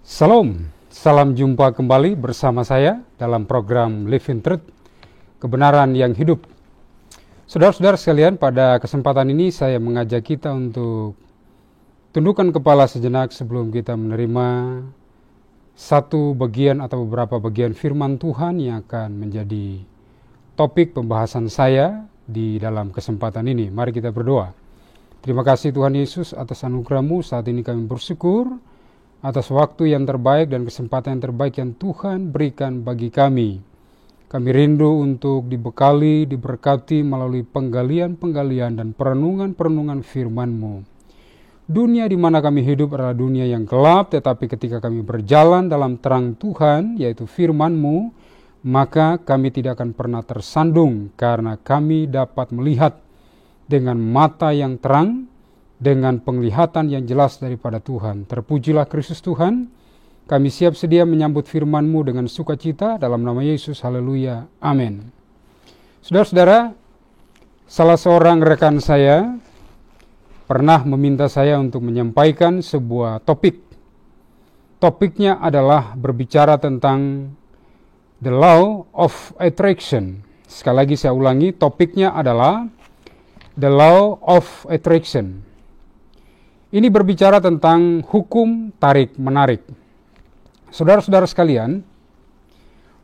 Salam, salam jumpa kembali bersama saya dalam program Living Truth, kebenaran yang hidup. Saudara-saudara sekalian, pada kesempatan ini saya mengajak kita untuk tundukkan kepala sejenak sebelum kita menerima satu bagian atau beberapa bagian firman Tuhan yang akan menjadi topik pembahasan saya di dalam kesempatan ini. Mari kita berdoa. Terima kasih Tuhan Yesus atas anugerah-Mu. Saat ini kami bersyukur atas waktu yang terbaik dan kesempatan yang terbaik yang Tuhan berikan bagi kami. Kami rindu untuk dibekali, diberkati melalui penggalian-penggalian dan perenungan-perenungan firman-Mu. Dunia di mana kami hidup adalah dunia yang gelap, tetapi ketika kami berjalan dalam terang Tuhan, yaitu firman-Mu, maka kami tidak akan pernah tersandung karena kami dapat melihat dengan mata yang terang, dengan penglihatan yang jelas daripada Tuhan. Terpujilah Kristus Tuhan. Kami siap sedia menyambut firman-Mu dengan sukacita dalam nama Yesus. Haleluya. Amin. Saudara-saudara, salah seorang rekan saya pernah meminta saya untuk menyampaikan sebuah topik. Topiknya adalah berbicara tentang the law of attraction. Sekali lagi saya ulangi, topiknya adalah the law of attraction. Ini berbicara tentang hukum tarik-menarik. Saudara-saudara sekalian,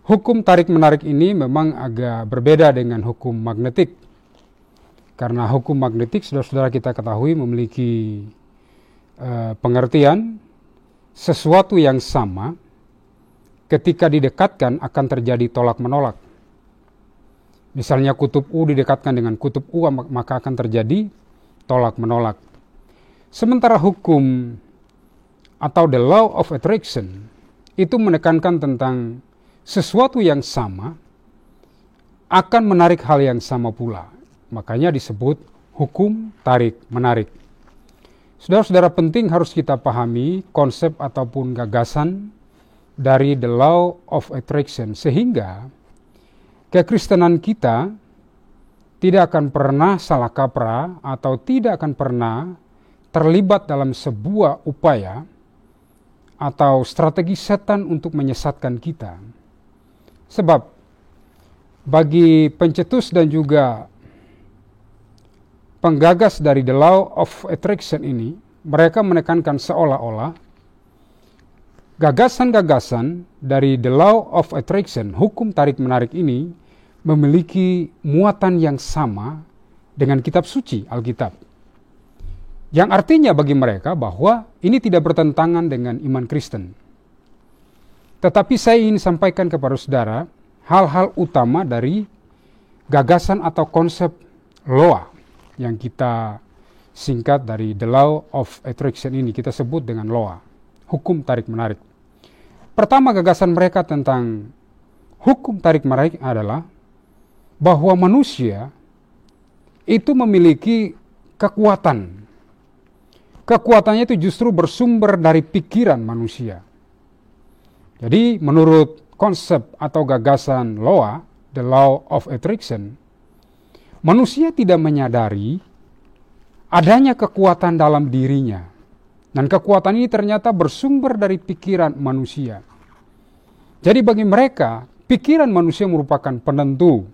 hukum tarik-menarik ini memang agak berbeda dengan hukum magnetik. Karena hukum magnetik, saudara-saudara kita ketahui memiliki pengertian sesuatu yang sama ketika didekatkan akan terjadi tolak-menolak. Misalnya kutub U didekatkan dengan kutub U, maka akan terjadi tolak-menolak. Sementara hukum atau the law of attraction itu menekankan tentang sesuatu yang sama akan menarik hal yang sama pula. Makanya disebut hukum tarik-menarik. Saudara-saudara, penting harus kita pahami konsep ataupun gagasan dari the law of attraction, sehingga kekristenan kita tidak akan pernah salah kaprah atau tidak akan pernah terlibat dalam sebuah upaya atau strategi setan untuk menyesatkan kita. Sebab bagi pencetus dan juga penggagas dari the law of attraction ini, mereka menekankan seolah-olah gagasan-gagasan dari the law of attraction, hukum tarik-menarik ini, memiliki muatan yang sama dengan kitab suci, Alkitab. Yang artinya bagi mereka bahwa ini tidak bertentangan dengan iman Kristen. Tetapi saya ingin sampaikan kepada saudara hal-hal utama dari gagasan atau konsep LOA yang kita singkat dari the law of attraction ini, kita sebut dengan LOA, hukum tarik-menarik. Pertama, gagasan mereka tentang hukum tarik-menarik adalah bahwa manusia itu memiliki kekuatan. Kekuatannya itu justru bersumber dari pikiran manusia. Jadi menurut konsep atau gagasan LOA, the law of attraction, manusia tidak menyadari adanya kekuatan dalam dirinya. Dan kekuatan ini ternyata bersumber dari pikiran manusia. Jadi bagi mereka, pikiran manusia merupakan penentu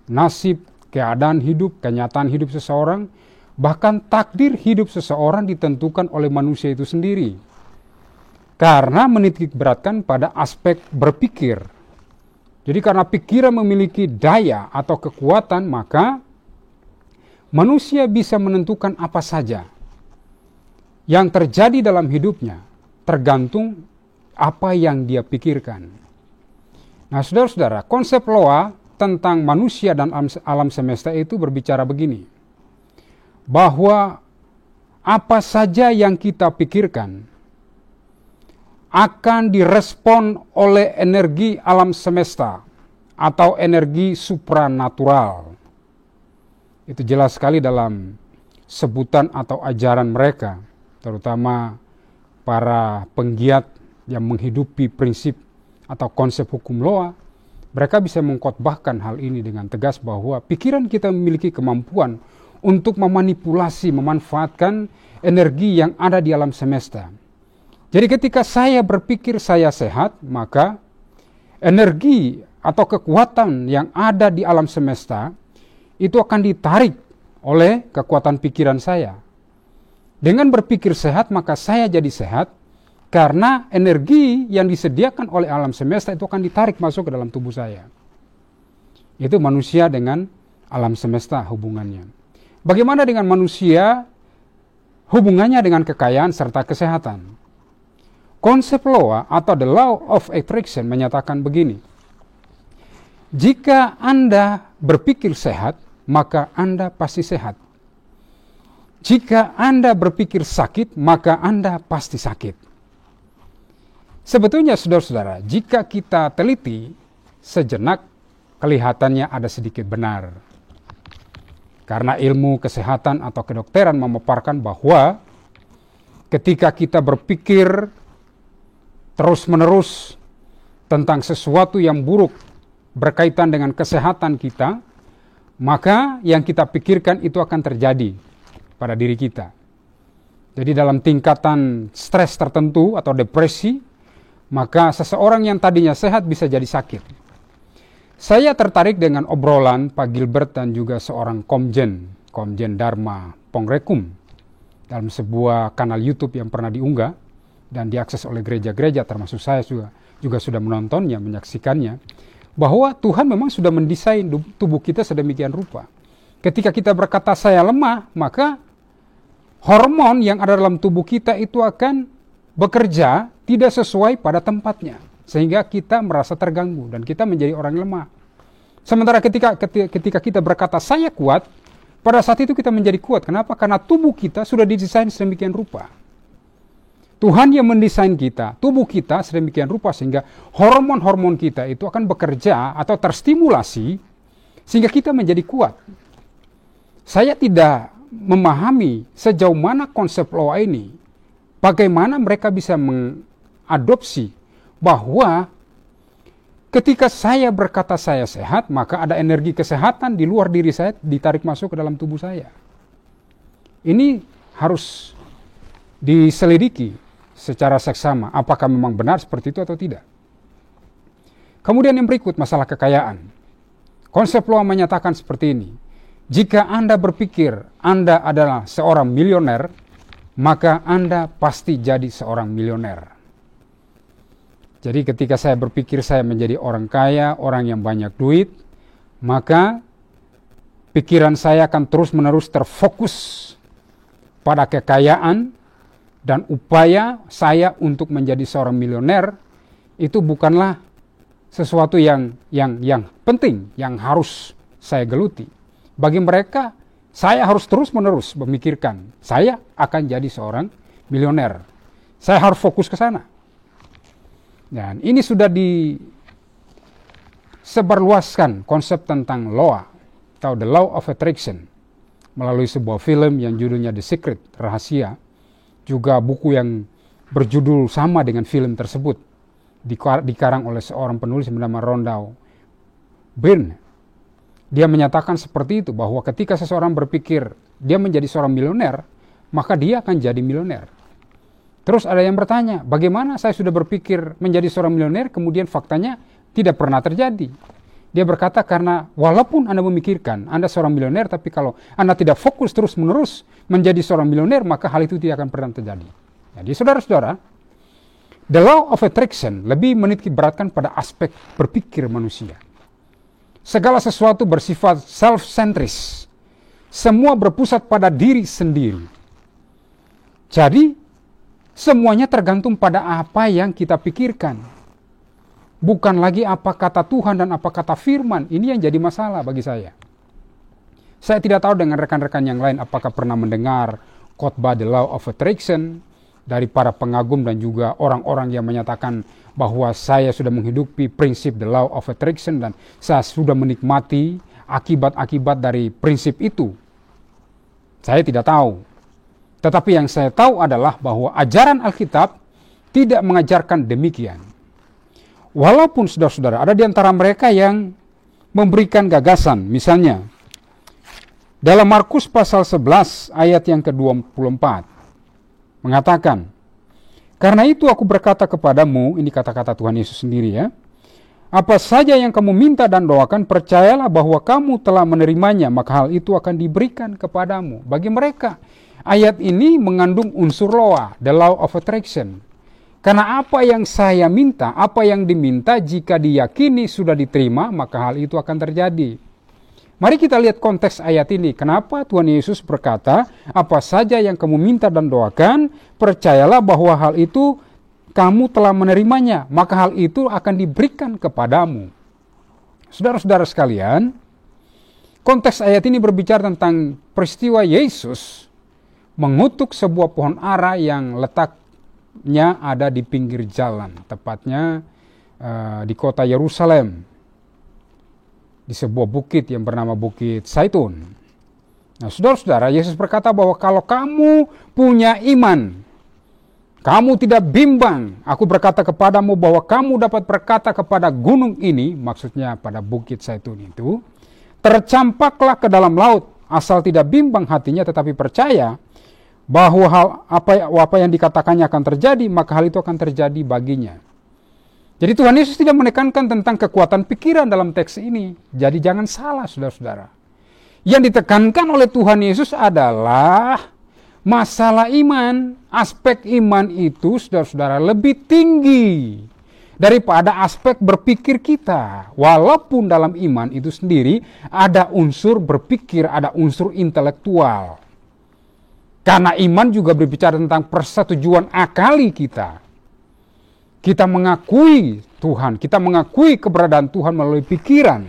nasib, keadaan hidup, kenyataan hidup seseorang. Bahkan takdir hidup seseorang ditentukan oleh manusia itu sendiri. Karena menitik beratkan pada aspek berpikir. Jadi karena pikiran memiliki daya atau kekuatan, maka manusia bisa menentukan apa saja yang terjadi dalam hidupnya, tergantung apa yang dia pikirkan. Nah, saudara-saudara, konsep LOA tentang manusia dan alam semesta itu berbicara begini, bahwa apa saja yang kita pikirkan akan direspon oleh energi alam semesta atau energi supranatural. Itu jelas sekali dalam sebutan atau ajaran mereka, terutama para penggiat yang menghidupi prinsip atau konsep hukum LOA. Mereka bisa mengkhotbahkan hal ini dengan tegas bahwa pikiran kita memiliki kemampuan untuk memanipulasi, memanfaatkan energi yang ada di alam semesta. Jadi ketika saya berpikir saya sehat, maka energi atau kekuatan yang ada di alam semesta itu akan ditarik oleh kekuatan pikiran saya. Dengan berpikir sehat, maka saya jadi sehat karena energi yang disediakan oleh alam semesta itu akan ditarik masuk ke dalam tubuh saya. Itu manusia dengan alam semesta hubungannya. Bagaimana dengan manusia hubungannya dengan kekayaan serta kesehatan? Konsep law atau the law of attraction menyatakan begini. Jika Anda berpikir sehat, maka Anda pasti sehat. Jika Anda berpikir sakit, maka Anda pasti sakit. Sebetulnya saudara-saudara, jika kita teliti sejenak, kelihatannya ada sedikit benar. Karena ilmu kesehatan atau kedokteran memaparkan bahwa ketika kita berpikir terus-menerus tentang sesuatu yang buruk berkaitan dengan kesehatan kita, maka yang kita pikirkan itu akan terjadi pada diri kita. Jadi dalam tingkatan stres tertentu atau depresi, maka seseorang yang tadinya sehat bisa jadi sakit. Saya tertarik dengan obrolan Pak Gilbert dan juga seorang Komjen Dharma Pongrekum dalam sebuah kanal YouTube yang pernah diunggah dan diakses oleh gereja-gereja, termasuk saya juga sudah menontonnya, menyaksikannya, bahwa Tuhan memang sudah mendesain tubuh kita sedemikian rupa. Ketika kita berkata saya lemah, maka hormon yang ada dalam tubuh kita itu akan bekerja tidak sesuai pada tempatnya, sehingga kita merasa terganggu dan kita menjadi orang lemah. Sementara ketika kita berkata saya kuat, pada saat itu kita menjadi kuat. Kenapa? Karena tubuh kita sudah didesain sedemikian rupa. Tuhan yang mendesain kita, tubuh kita sedemikian rupa sehingga hormon-hormon kita itu akan bekerja atau terstimulasi sehingga kita menjadi kuat. Saya tidak memahami sejauh mana konsep law ini, bagaimana mereka bisa mengadopsi bahwa ketika saya berkata saya sehat, maka ada energi kesehatan di luar diri saya ditarik masuk ke dalam tubuh saya. Ini harus diselidiki secara seksama, apakah memang benar seperti itu atau tidak. Kemudian yang berikut, masalah kekayaan. Konsep law menyatakan seperti ini. Jika Anda berpikir Anda adalah seorang milioner, maka Anda pasti jadi seorang milioner. Jadi ketika saya berpikir saya menjadi orang kaya, orang yang banyak duit, maka pikiran saya akan terus-menerus terfokus pada kekayaan. Dan upaya saya untuk menjadi seorang milioner itu bukanlah sesuatu yang penting, yang harus saya geluti. Bagi mereka, saya harus terus-menerus memikirkan, saya akan jadi seorang milioner. Saya harus fokus ke sana. Dan ini sudah disebarluaskan konsep tentang law atau the law of attraction melalui sebuah film yang judulnya The Secret, Rahasia. Juga buku yang berjudul sama dengan film tersebut dikarang oleh seorang penulis bernama Rhonda Byrne. Dia menyatakan seperti itu, bahwa ketika seseorang berpikir dia menjadi seorang milioner, maka dia akan jadi milioner. Terus ada yang bertanya, bagaimana saya sudah berpikir menjadi seorang milioner kemudian faktanya tidak pernah terjadi? Dia berkata, karena walaupun Anda memikirkan Anda seorang milioner, tapi kalau Anda tidak fokus terus-menerus menjadi seorang milioner, maka hal itu tidak akan pernah terjadi. Jadi saudara-saudara, the law of attraction lebih menitik beratkan pada aspek berpikir manusia. Segala sesuatu bersifat self-centris. Semua berpusat pada diri sendiri. Jadi, semuanya tergantung pada apa yang kita pikirkan. Bukan lagi apa kata Tuhan dan apa kata firman. Ini yang jadi masalah bagi saya. Saya tidak tahu dengan rekan-rekan yang lain apakah pernah mendengar khotbah The Law of Attraction dari para pengagum dan juga orang-orang yang menyatakan bahwa saya sudah menghidupi prinsip The Law of Attraction dan saya sudah menikmati akibat-akibat dari prinsip itu. Saya tidak tahu. Tetapi yang saya tahu adalah bahwa ajaran Alkitab tidak mengajarkan demikian. Walaupun saudara-saudara ada di antara mereka yang memberikan gagasan, misalnya dalam Markus pasal 11 ayat yang ke-24 mengatakan, Karena itu aku berkata kepadamu, ini kata-kata Tuhan Yesus sendiri ya, apa saja yang kamu minta dan doakan, percayalah bahwa kamu telah menerimanya, maka hal itu akan diberikan kepadamu. Bagi mereka, ayat ini mengandung unsur loa, the law of attraction. Karena apa yang saya minta, apa yang diminta, jika diyakini sudah diterima, maka hal itu akan terjadi. Mari kita lihat konteks ayat ini. Kenapa Tuhan Yesus berkata, apa saja yang kamu minta dan doakan, percayalah bahwa hal itu kamu telah menerimanya, maka hal itu akan diberikan kepadamu. Saudara-saudara sekalian, konteks ayat ini berbicara tentang peristiwa Yesus mengutuk sebuah pohon ara yang letaknya ada di pinggir jalan, tepatnya di kota Yerusalem, di sebuah bukit yang bernama Bukit Zaitun. Nah, saudara-saudara, Yesus berkata bahwa kalau kamu punya iman, kamu tidak bimbang, aku berkata kepadamu bahwa kamu dapat berkata kepada gunung ini, maksudnya pada Bukit Zaitun itu, tercampaklah ke dalam laut, asal tidak bimbang hatinya tetapi percaya bahwa hal apa yang dikatakannya akan terjadi, maka hal itu akan terjadi baginya. Jadi Tuhan Yesus tidak menekankan tentang kekuatan pikiran dalam teks ini. Jadi jangan salah, saudara-saudara. Yang ditekankan oleh Tuhan Yesus adalah masalah iman. Aspek iman itu, saudara-saudara, lebih tinggi daripada aspek berpikir kita. Walaupun dalam iman itu sendiri ada unsur berpikir, ada unsur intelektual. Karena iman juga berbicara tentang persetujuan akali kita. Kita mengakui Tuhan, kita mengakui keberadaan Tuhan melalui pikiran.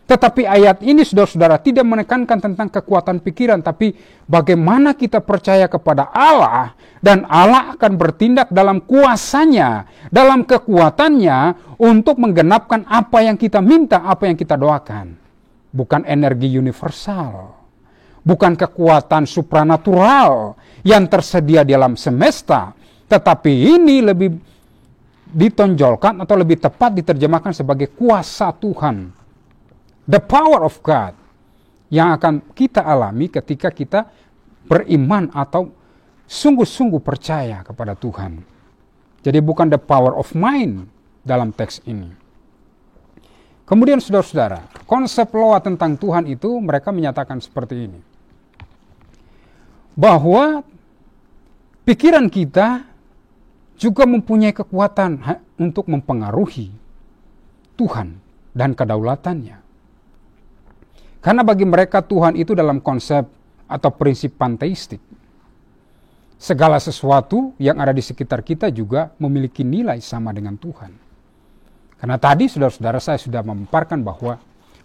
Tetapi ayat ini, saudara-saudara, tidak menekankan tentang kekuatan pikiran, tapi bagaimana kita percaya kepada Allah, dan Allah akan bertindak dalam kuasanya, dalam kekuatannya, untuk menggenapkan apa yang kita minta, apa yang kita doakan. Bukan energi universal, bukan kekuatan supranatural yang tersedia di alam semesta, tetapi ini lebih ditonjolkan atau lebih tepat diterjemahkan sebagai kuasa Tuhan. The power of God yang akan kita alami ketika kita beriman atau sungguh-sungguh percaya kepada Tuhan. Jadi bukan the power of mind dalam teks ini. Kemudian saudara-saudara, konsep loa tentang Tuhan itu mereka menyatakan seperti ini. Bahwa pikiran kita juga mempunyai kekuatan untuk mempengaruhi Tuhan dan kedaulatannya. Karena bagi mereka Tuhan itu dalam konsep atau prinsip panteistik. Segala sesuatu yang ada di sekitar kita juga memiliki nilai sama dengan Tuhan. Karena tadi saudara-saudara saya sudah memaparkan bahwa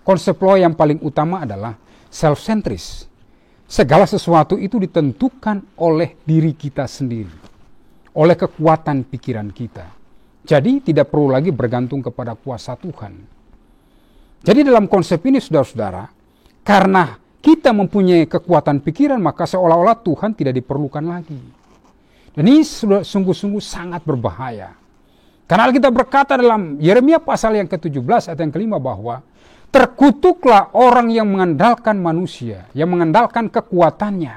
konsep loa yang paling utama adalah self-centris. Segala sesuatu itu ditentukan oleh diri kita sendiri, oleh kekuatan pikiran kita. Jadi tidak perlu lagi bergantung kepada kuasa Tuhan. Jadi dalam konsep ini saudara-saudara, karena kita mempunyai kekuatan pikiran, maka seolah-olah Tuhan tidak diperlukan lagi. Dan ini sungguh-sungguh sangat berbahaya. Karena kita berkata dalam Yeremia pasal yang ke-17 ayat yang ke-5 bahwa terkutuklah orang yang mengandalkan manusia, yang mengandalkan kekuatannya.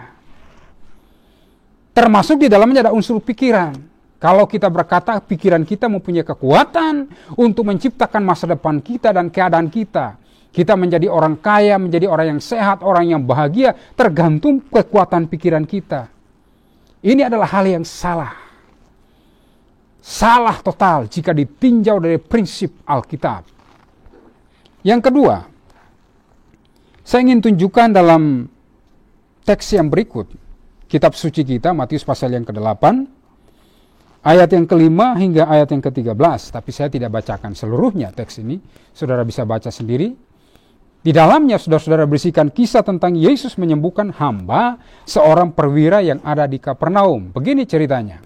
Termasuk di dalamnya ada unsur pikiran. Kalau kita berkata pikiran kita mempunyai kekuatan untuk menciptakan masa depan kita dan keadaan kita. Kita menjadi orang kaya, menjadi orang yang sehat, orang yang bahagia, tergantung kekuatan pikiran kita. Ini adalah hal yang salah. Salah total jika ditinjau dari prinsip Alkitab. Yang kedua, saya ingin tunjukkan dalam teks yang berikut. Kitab suci kita, Matius pasal yang ke-8, ayat yang ke-5 hingga ayat yang ke-13. Tapi saya tidak bacakan seluruhnya teks ini. Saudara bisa baca sendiri. Di dalamnya saudara-saudara berisikan kisah tentang Yesus menyembuhkan hamba seorang perwira yang ada di Kapernaum. Begini ceritanya.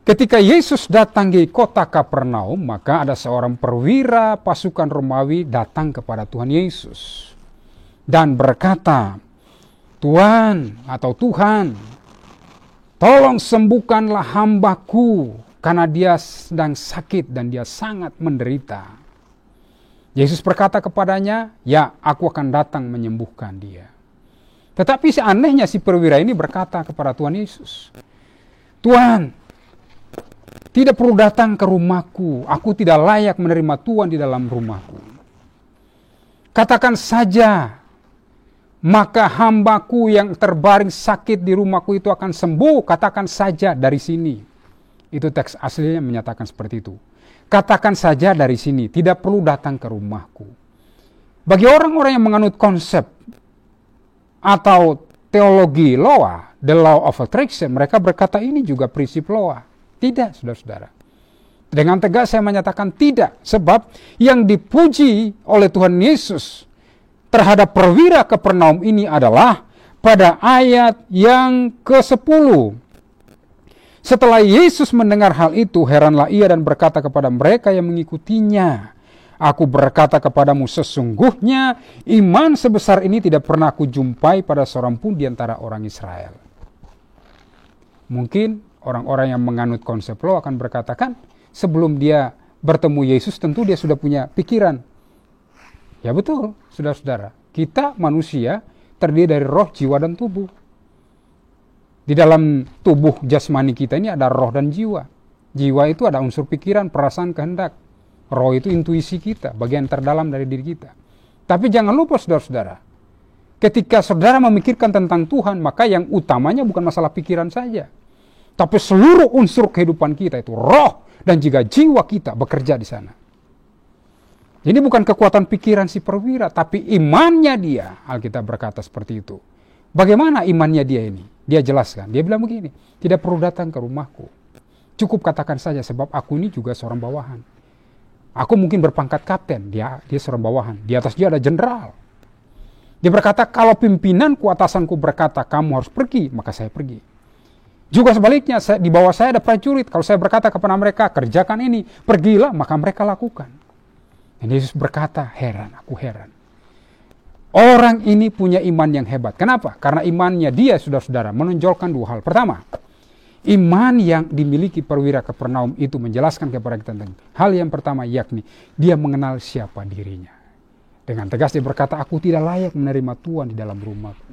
Ketika Yesus datang di kota Kapernaum, maka ada seorang perwira pasukan Romawi datang kepada Tuhan Yesus. Dan berkata, Tuhan atau Tuhan, tolong sembuhkanlah hambaku karena dia sedang sakit dan dia sangat menderita. Yesus berkata kepadanya, ya aku akan datang menyembuhkan dia. Tetapi seanehnya si perwira ini berkata kepada Tuhan Yesus, Tuhan, tidak perlu datang ke rumahku. Aku tidak layak menerima Tuhan di dalam rumahku. Katakan saja, maka hambaku yang terbaring sakit di rumahku itu akan sembuh. Katakan saja dari sini. Itu teks aslinya menyatakan seperti itu. Katakan saja dari sini, tidak perlu datang ke rumahku. Bagi orang-orang yang menganut konsep atau teologi Loa, the law of attraction, mereka berkata ini juga prinsip Loa. Tidak, saudara-saudara. Dengan tegas saya menyatakan tidak, sebab yang dipuji oleh Tuhan Yesus terhadap perwira Kapernaum ini adalah pada ayat yang ke-10. Setelah Yesus mendengar hal itu, heranlah ia dan berkata kepada mereka yang mengikutinya, aku berkata kepadamu sesungguhnya iman sebesar ini tidak pernah aku jumpai pada seorang pun di antara orang Israel. Mungkin orang-orang yang menganut konsep Loa akan berkatakan, sebelum dia bertemu Yesus tentu dia sudah punya pikiran. Ya betul, saudara-saudara. Kita manusia terdiri dari roh, jiwa, dan tubuh. Di dalam tubuh jasmani kita ini ada roh dan jiwa. Jiwa itu ada unsur pikiran, perasaan, kehendak. Roh itu intuisi kita, bagian terdalam dari diri kita. Tapi jangan lupa saudara-saudara, ketika saudara memikirkan tentang Tuhan, maka yang utamanya bukan masalah pikiran saja. Tapi seluruh unsur kehidupan kita itu, roh dan juga jiwa kita bekerja di sana. Jadi bukan kekuatan pikiran si perwira, tapi imannya dia. Alkitab berkata seperti itu. Bagaimana imannya dia ini? Dia jelaskan, dia bilang begini, tidak perlu datang ke rumahku. Cukup katakan saja sebab aku ini juga seorang bawahan. Aku mungkin berpangkat kapten, dia seorang bawahan. Di atas dia ada jenderal. Dia berkata, kalau pimpinanku, atasanku berkata, kamu harus pergi, maka saya pergi. Juga sebaliknya, di bawah saya ada prajurit. Kalau saya berkata kepada mereka, kerjakan ini, pergilah, maka mereka lakukan. Dan Yesus berkata, aku heran. Orang ini punya iman yang hebat. Kenapa? Karena imannya dia, saudara-saudara, menonjolkan dua hal. Pertama, iman yang dimiliki perwira Kapernaum itu menjelaskan kepada kita tentang hal yang pertama, yakni dia mengenal siapa dirinya. Dengan tegas dia berkata, aku tidak layak menerima Tuhan di dalam rumahku.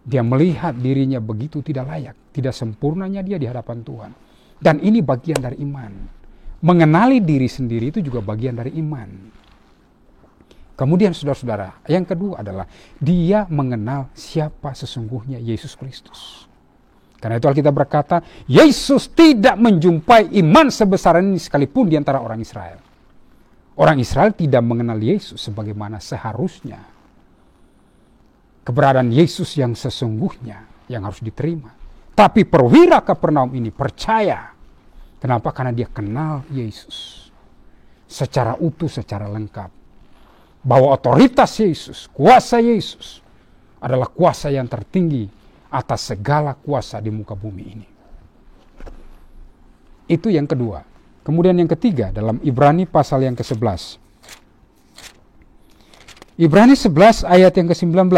Dia melihat dirinya begitu tidak layak, tidak sempurnanya dia di hadapan Tuhan. Dan ini bagian dari iman. Mengenali diri sendiri itu juga bagian dari iman. Kemudian saudara-saudara, yang kedua adalah dia mengenal siapa sesungguhnya Yesus Kristus. Karena itu Alkitab berkata, Yesus tidak menjumpai iman sebesar ini sekalipun di antara orang Israel. Orang Israel tidak mengenal Yesus sebagaimana seharusnya. Keberadaan Yesus yang sesungguhnya yang harus diterima. Tapi perwira Kapernaum ini percaya. Kenapa? Karena dia kenal Yesus secara utuh, secara lengkap. Bahwa otoritas Yesus, kuasa Yesus adalah kuasa yang tertinggi atas segala kuasa di muka bumi ini. Itu yang kedua. Kemudian yang ketiga dalam Ibrani pasal yang ke-11. Ibrani 11 ayat yang ke-19.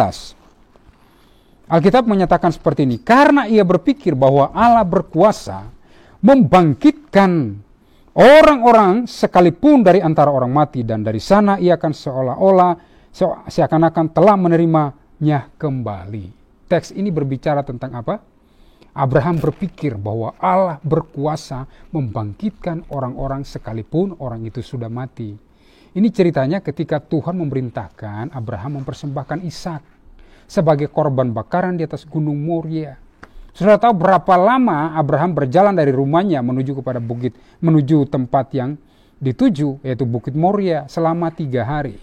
Alkitab menyatakan seperti ini. Karena ia berpikir bahwa Allah berkuasa membangkitkan orang-orang sekalipun dari antara orang mati, dan dari sana ia akan seakan-akan telah menerimanya kembali. Teks ini berbicara tentang apa? Abraham berpikir bahwa Allah berkuasa membangkitkan orang-orang sekalipun orang itu sudah mati. Ini ceritanya ketika Tuhan memerintahkan Abraham mempersembahkan Ishak sebagai korban bakaran di atas gunung Moria. Sudah tahu berapa lama Abraham berjalan dari rumahnya menuju tempat yang dituju, yaitu Bukit Moria, selama 3 hari.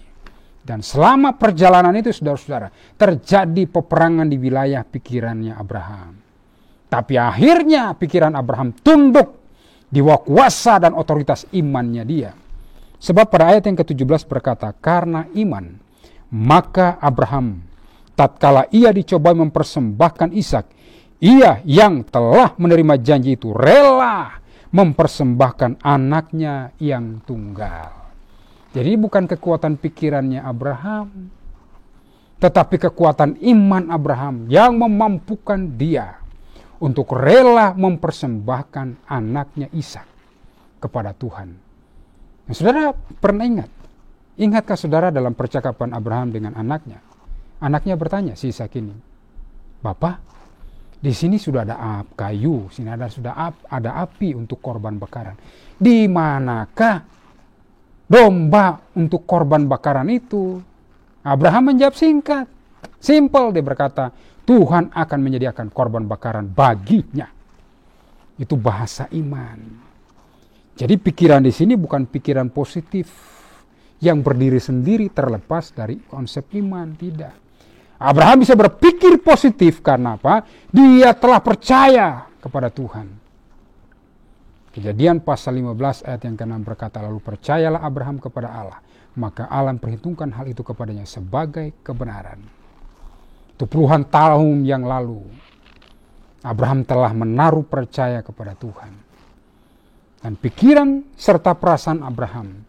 Dan selama perjalanan itu, saudara-saudara, terjadi peperangan di wilayah pikirannya Abraham. Tapi akhirnya pikiran Abraham tunduk di bawah kuasa dan otoritas imannya dia. Sebab pada ayat yang ke-17 berkata, karena iman, maka Abraham, tatkala ia dicoba mempersembahkan Ishak, ia yang telah menerima janji itu rela mempersembahkan anaknya yang tunggal. Jadi bukan kekuatan pikirannya Abraham, tetapi kekuatan iman Abraham yang memampukan dia untuk rela mempersembahkan anaknya Ishak kepada Tuhan. Nah, saudara pernah ingatkah saudara dalam percakapan Abraham dengan anaknya? Anaknya bertanya si Ishak ini, Bapak, Di sini sudah ada kayu, sini ada api untuk korban bakaran. Di manakah domba untuk korban bakaran itu? Abraham menjawab singkat, simple, dia berkata, Tuhan akan menyediakan korban bakaran baginya. Itu bahasa iman. Jadi pikiran di sini bukan pikiran positif yang berdiri sendiri terlepas dari konsep iman, tidak. Abraham bisa berpikir positif karena apa? Dia telah percaya kepada Tuhan. Kejadian pasal 15 ayat yang ke-6 berkata, lalu percayalah Abraham kepada Allah, maka Allah memperhitungkan hal itu kepadanya sebagai kebenaran. Itu puluhan tahun yang lalu, Abraham telah menaruh percaya kepada Tuhan. Dan pikiran serta perasaan Abraham,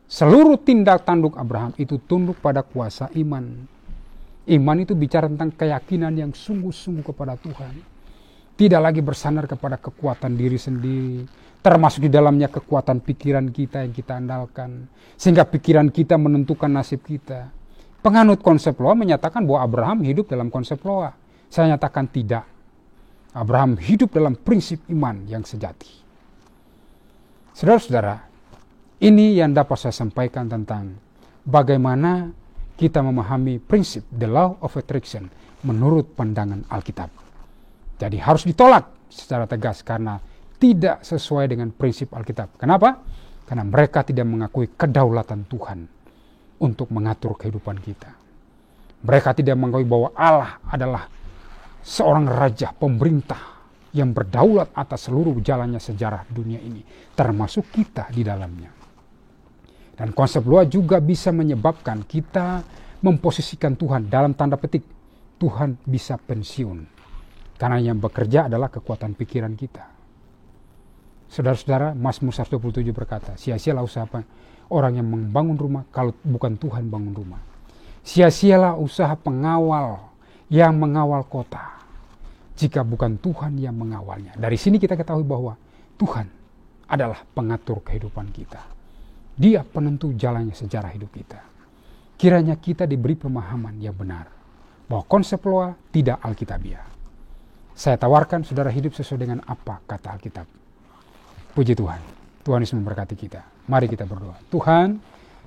seluruh tindak tanduk Abraham itu tunduk pada kuasa iman. Iman itu bicara tentang keyakinan yang sungguh-sungguh kepada Tuhan. Tidak lagi bersandar kepada kekuatan diri sendiri, termasuk di dalamnya kekuatan pikiran kita yang kita andalkan, sehingga pikiran kita menentukan nasib kita. Penganut konsep Loa menyatakan bahwa Abraham hidup dalam konsep Loa. Saya nyatakan tidak. Abraham hidup dalam prinsip iman yang sejati. Saudara-saudara, ini yang dapat saya sampaikan tentang bagaimana kita memahami prinsip the law of attraction menurut pandangan Alkitab. Jadi harus ditolak secara tegas karena tidak sesuai dengan prinsip Alkitab. Kenapa? Karena mereka tidak mengakui kedaulatan Tuhan untuk mengatur kehidupan kita. Mereka tidak mengakui bahwa Allah adalah seorang raja, pemerintah yang berdaulat atas seluruh jalannya sejarah dunia ini, termasuk kita di dalamnya. Dan konsep Loa juga bisa menyebabkan kita memposisikan Tuhan dalam tanda petik. Tuhan bisa pensiun. Karena yang bekerja adalah kekuatan pikiran kita. Saudara-saudara, Mazmur 127 berkata, sia-sialah usaha orang yang membangun rumah kalau bukan Tuhan bangun rumah. Sia-sialah usaha pengawal yang mengawal kota jika bukan Tuhan yang mengawalnya. Dari sini kita ketahui bahwa Tuhan adalah pengatur kehidupan kita. Dia penentu jalannya sejarah hidup kita. Kiranya kita diberi pemahaman yang benar bahwa konsep Loa tidak alkitabiah. Saya tawarkan saudara hidup sesuai dengan apa kata Alkitab. Puji Tuhan. Tuhan Yesus memberkati kita. Mari kita berdoa. Tuhan,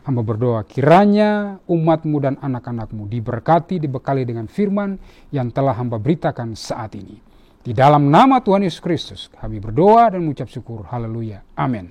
hamba berdoa kiranya umat-Mu dan anak-anak-Mu diberkati, dibekali dengan firman yang telah hamba beritakan saat ini. Di dalam nama Tuhan Yesus Kristus kami berdoa dan mengucap syukur. Haleluya. Amin.